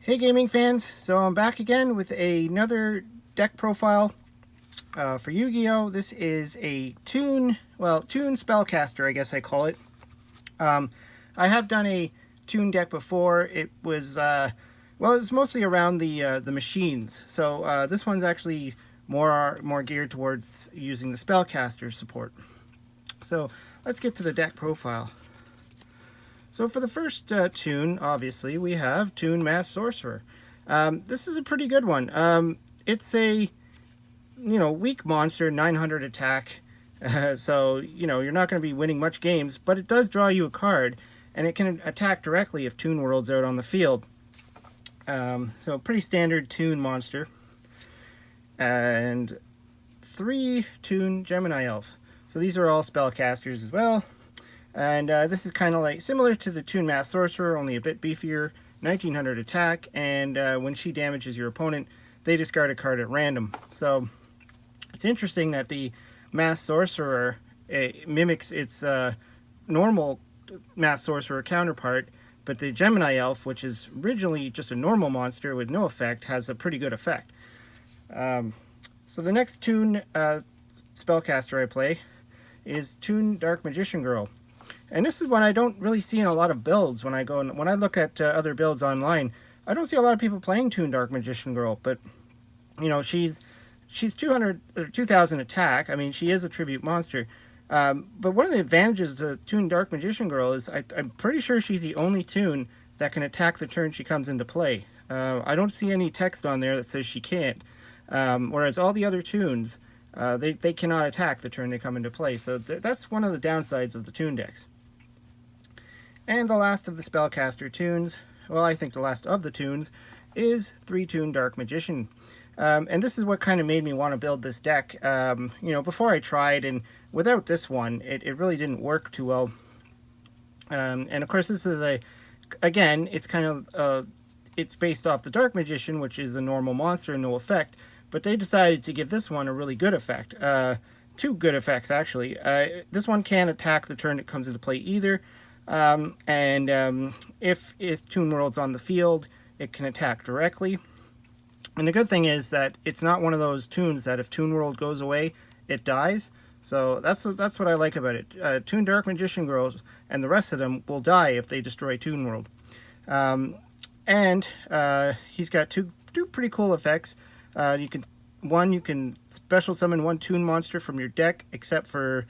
Hey gaming fans, so I'm back again with another deck profile for Yu-Gi-Oh! This is a Toon Spellcaster, I guess I call it. I have done a Toon deck before. It was mostly around the machines. So this one's actually more geared towards using the Spellcaster support. So let's get to the deck profile. So for the first Toon, obviously, we have Toon Mass Sorcerer. This is a pretty good one. It's a, weak monster, 900 attack. So, you're not going to be winning much games, but it does draw you a card, and it can attack directly if Toon World's out on the field. So pretty standard Toon monster. And 3 Toon Gemini Elf. So these are all spellcasters as well. And this is kind of like similar to the Toon Mass Sorcerer, only a bit beefier, 1900 attack, and when she damages your opponent, they discard a card at random. So it's interesting that the Mass Sorcerer mimics its normal Mass Sorcerer counterpart, but the Gemini Elf, which is originally just a normal monster with no effect, has a pretty good effect. So the next Toon spellcaster I play is Toon Dark Magician Girl. And this is one I don't really see in a lot of builds. When I look at other builds online, I don't see a lot of people playing Toon Dark Magician Girl. But she's 200 or 2000 attack. I mean, she is a tribute monster. But one of the advantages to Toon Dark Magician Girl is I'm pretty sure she's the only Toon that can attack the turn she comes into play. I don't see any text on there that says she can't. Whereas all the other Toons, they cannot attack the turn they come into play. So that's one of the downsides of the Toon decks. And the last of the Spellcaster Toons, well, I think the last of the Toons, is 3 Toon Dark Magician. And this is what kind of made me want to build this deck. Before I tried, and without this one, it really didn't work too well. And of course, this is again, it's kind of, it's based off the Dark Magician, which is a normal monster, no effect. But they decided to give this one a really good effect. 2 good effects, actually. This one can't attack the turn it comes into play either. If Toon World's on the field, it can attack directly. And the good thing is that it's not one of those Toons that if Toon World goes away, it dies. So that's what I like about it. Toon Dark Magician Girl and the rest of them will die if they destroy Toon World. He's got two pretty cool effects. You can special summon 1 Toon monster from your deck, except for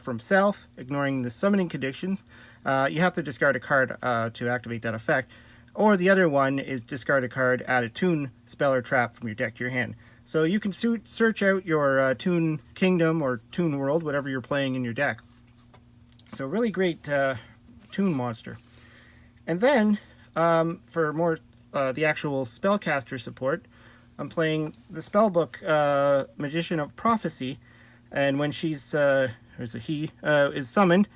himself, ignoring the summoning conditions. You have to discard a card to activate that effect. Or the other one is discard a card, add a Toon spell or trap from your deck to your hand. So you can search out your Toon Kingdom or Toon World, whatever you're playing in your deck. So really great Toon monster. And then for more the actual spellcaster support, I'm playing the spellbook Magician of Prophecy, and when she's is summoned,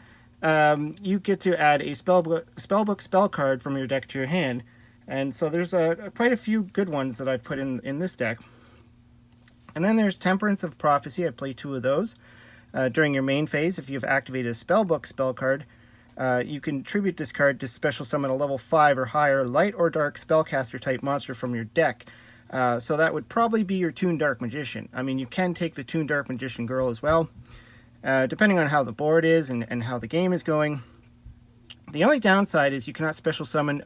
you get to add a spellbook spell card from your deck to your hand. And so there's quite a few good ones that I've put in this deck. And then there's Temperance of Prophecy. I play 2 of those. During your main phase, if you've activated a spellbook spell card, you can tribute this card to special summon a level 5 or higher light or dark spellcaster type monster from your deck. So that would probably be your Toon Dark Magician. I mean, you can take the Toon Dark Magician Girl as well, depending on how the board is and how the game is going. The only downside is you cannot special summon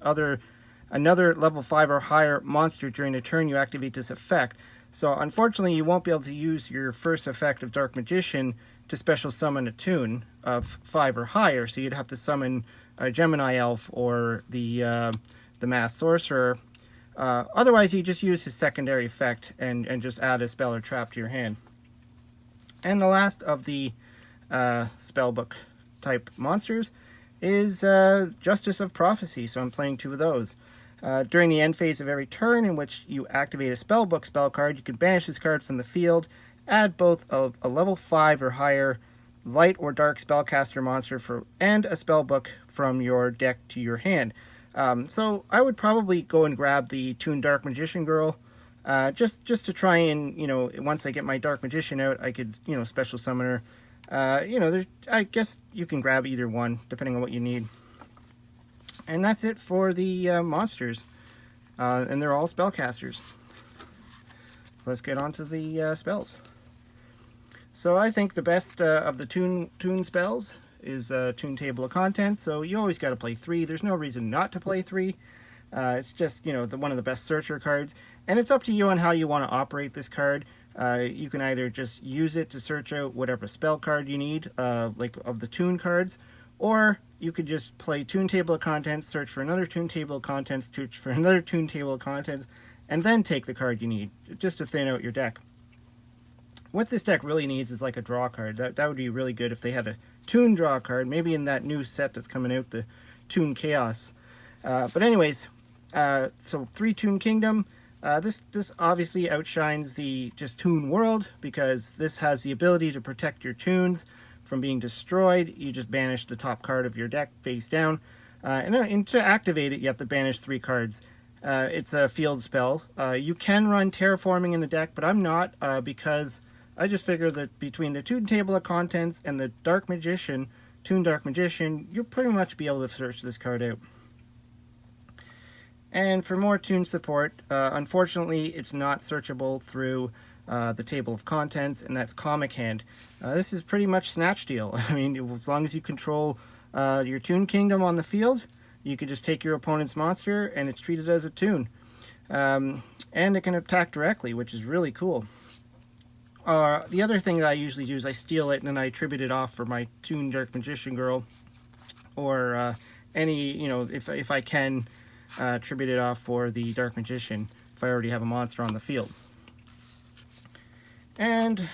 another level 5 or higher monster during the turn you activate this effect. So unfortunately, you won't be able to use your first effect of Dark Magician to special summon a Toon of 5 or higher. So you'd have to summon a Gemini Elf or the Mass Sorcerer. Otherwise, you just use his secondary effect and just add a spell or trap to your hand. And the last of the spellbook type monsters is Justice of Prophecy. So I'm playing 2 of those. During the end phase of every turn in which you activate a spellbook spell card, you can banish this card from the field, add both a level 5 or higher light or dark spellcaster monster and a spellbook from your deck to your hand. So I would probably go and grab the Toon Dark Magician Girl, just to try and, once I get my Dark Magician out, I could, special summon her. I guess you can grab either one, depending on what you need. And that's it for the monsters. And they're all spellcasters. So let's get on to the spells. So I think the best of the Toon spells is Toon Table of Contents. So you always got to play 3. There's no reason not to play 3. It's just, you know, one of the best searcher cards. And it's up to you on how you want to operate this card. You can either just use it to search out whatever spell card you need, like of the Toon cards, or you could just play Toon Table of Contents, search for another Toon Table of Contents, search for another Toon Table of Contents, and then take the card you need, just to thin out your deck. What this deck really needs is like a draw card. That would be really good if they had a Toon draw card, maybe in that new set that's coming out, the Toon Chaos. But anyways, so 3 Toon Kingdom. This obviously outshines the just Toon World, because this has the ability to protect your Toons from being destroyed. You just banish the top card of your deck face down. And to activate it, you have to banish 3 cards. It's a field spell. You can run Terraforming in the deck, but I'm not, because I just figure that between the Toon Table of Contents and the Dark Magician, Toon Dark Magician, you'll pretty much be able to search this card out. And for more Toon support, unfortunately, it's not searchable through the Table of Contents, and that's Comic Hand. This is pretty much Snatch Deal. I mean, as long as you control your Toon Kingdom on the field, you can just take your opponent's monster, and it's treated as a Toon. And it can attack directly, which is really cool. The other thing that I usually do is I steal it, and then I tribute it off for my Toon Dark Magician Girl, or any, you know, if I can, tribute it off for the Dark Magician, if I already have a monster on the field. And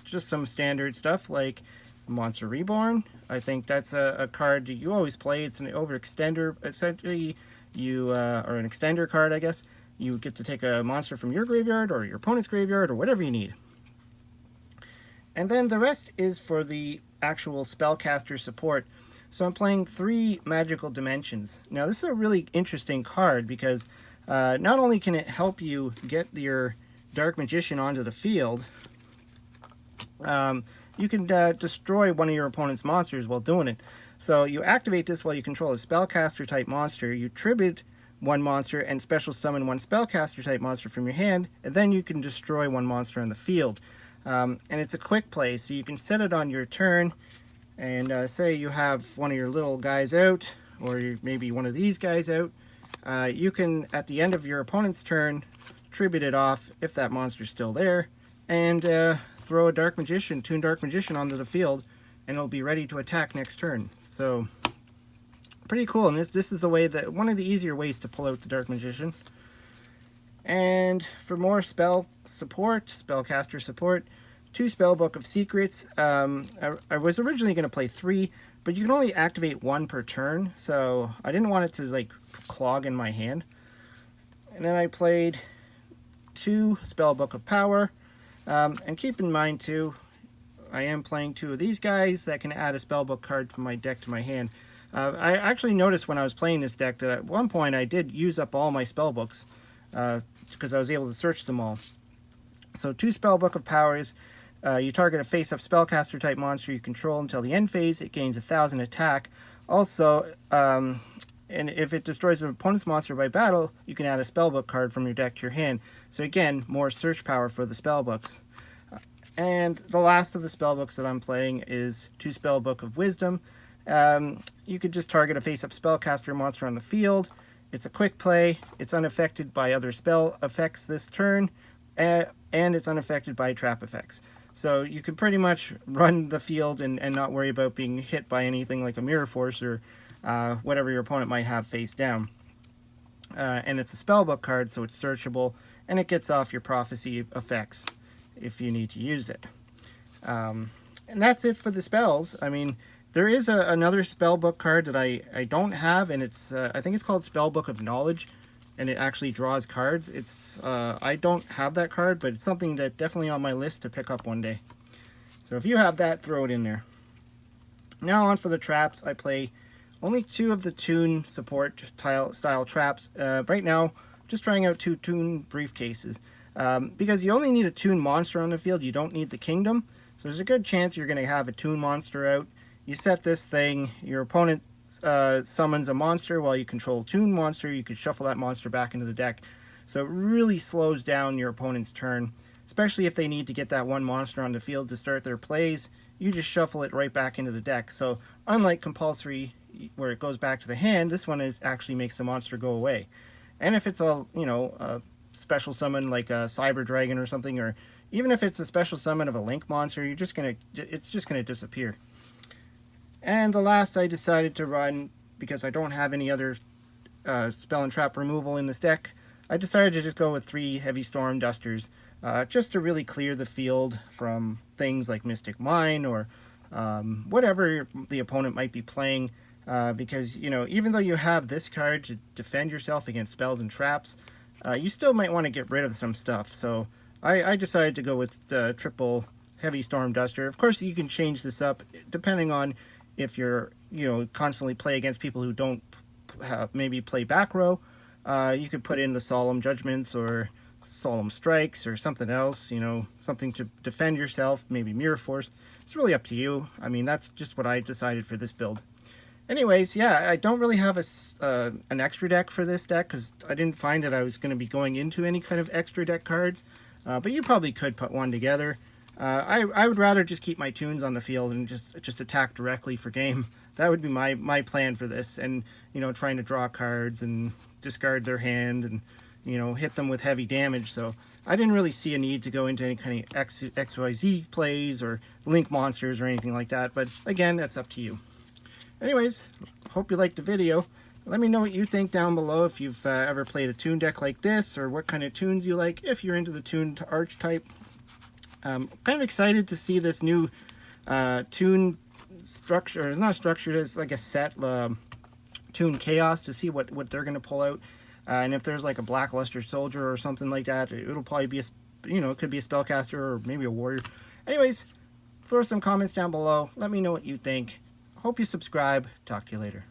just some standard stuff like Monster Reborn. I think that's a card you always play. It's an overextender. Essentially, you or an extender card, I guess. You get to take a monster from your graveyard or your opponent's graveyard or whatever you need. And then the rest is for the actual Spellcaster support. So I'm playing 3 Magical Dimensions. Now this is a really interesting card because not only can it help you get your Dark Magician onto the field, you can destroy one of your opponent's monsters while doing it. So you activate this while you control a Spellcaster type monster, you tribute 1 monster and special summon 1 Spellcaster type monster from your hand, and then you can destroy 1 monster on the field. And it's a quick play, so you can set it on your turn, and say you have one of your little guys out, or maybe one of these guys out. You can, at the end of your opponent's turn, tribute it off if that monster's still there, and throw a Dark Magician, Toon Dark Magician onto the field, and it'll be ready to attack next turn. So, pretty cool, and this is the way that, one of the easier ways to pull out the Dark Magician. And for more spell support, Spellcaster support, 2 Spellbook of Secrets. I was originally going to play 3, but you can only activate 1 per turn, so I didn't want it to like clog in my hand. And then I played 2 Spellbook of Power, and keep in mind too, I am playing 2 of these guys that can add a Spellbook card from my deck to my hand. I actually noticed when I was playing this deck that at one point I did use up all my Spellbooks, because I was able to search them all. So 2 Spellbook of Powers. You target a face-up Spellcaster type monster you control until the end phase. It gains 1,000 attack. Also, and if it destroys an opponent's monster by battle, you can add a Spellbook card from your deck to your hand. So again, more search power for the Spellbooks. And the last of the Spellbooks that I'm playing is 2 Spellbook of Wisdom. You could just target a face-up Spellcaster monster on the field. It's a quick play. It's unaffected by other spell effects this turn, and it's unaffected by trap effects. So you can pretty much run the field and not worry about being hit by anything like a Mirror Force or whatever your opponent might have face down. And it's a Spellbook card, so it's searchable, and it gets off your Prophecy effects if you need to use it. And that's it for the spells. I mean, there is another Spellbook card that I don't have, and it's I think it's called Spellbook of Knowledge, and it actually draws cards. It's I don't have that card, but it's something that definitely on my list to pick up one day. So if you have that, throw it in there. Now on for the traps. I play only 2 of the Toon support style traps. Right now, just trying out 2 Toon briefcases. Because you only need a Toon monster on the field, you don't need the kingdom. So there's a good chance you're going to have a Toon monster out. You set this thing, your opponent's summons a monster while you control a Toon monster. You could shuffle that monster back into the deck. So it really slows down your opponent's turn, especially if they need to get that one monster on the field to start their plays. You just shuffle it right back into the deck. So unlike compulsory, where it goes back to the hand, this one actually makes the monster go away. And if it's a special summon like a Cyber Dragon or something, or even if it's a special summon of a Link monster, it's just gonna disappear. And the last I decided to run, because I don't have any other spell and trap removal in this deck, I decided to just go with 3 Heavy Storm Dusters, just to really clear the field from things like Mystic Mine or whatever the opponent might be playing. Because, even though you have this card to defend yourself against spells and traps, you still might want to get rid of some stuff. So I decided to go with the triple Heavy Storm Duster. Of course, you can change this up depending on if you're, constantly play against people who don't maybe play back row. You could put in the Solemn Judgments or Solemn Strikes or something else, something to defend yourself, maybe Mirror Force. It's really up to you. I mean, that's just what I decided for this build. Anyways, yeah, I don't really have an extra deck for this deck because I didn't find that I was going to be going into any kind of extra deck cards. But you probably could put one together. I would rather just keep my Toons on the field and just attack directly for game. That would be my plan for this. And, trying to draw cards and discard their hand and, hit them with heavy damage. So I didn't really see a need to go into any kind of XYZ plays or Link monsters or anything like that. But again, that's up to you. Anyways, hope you liked the video. Let me know what you think down below if you've ever played a Toon deck like this, or what kind of Toons you like if you're into the Toon archetype. Kind of excited to see this new Toon structure. It's not structured, it's like a set Toon Chaos, to see what they're going to pull out. And if there's like a Blackluster Soldier or something like that, it'll probably be it could be a Spellcaster or maybe a Warrior. Anyways, throw some comments down below. Let me know what you think. Hope you subscribe. Talk to you later.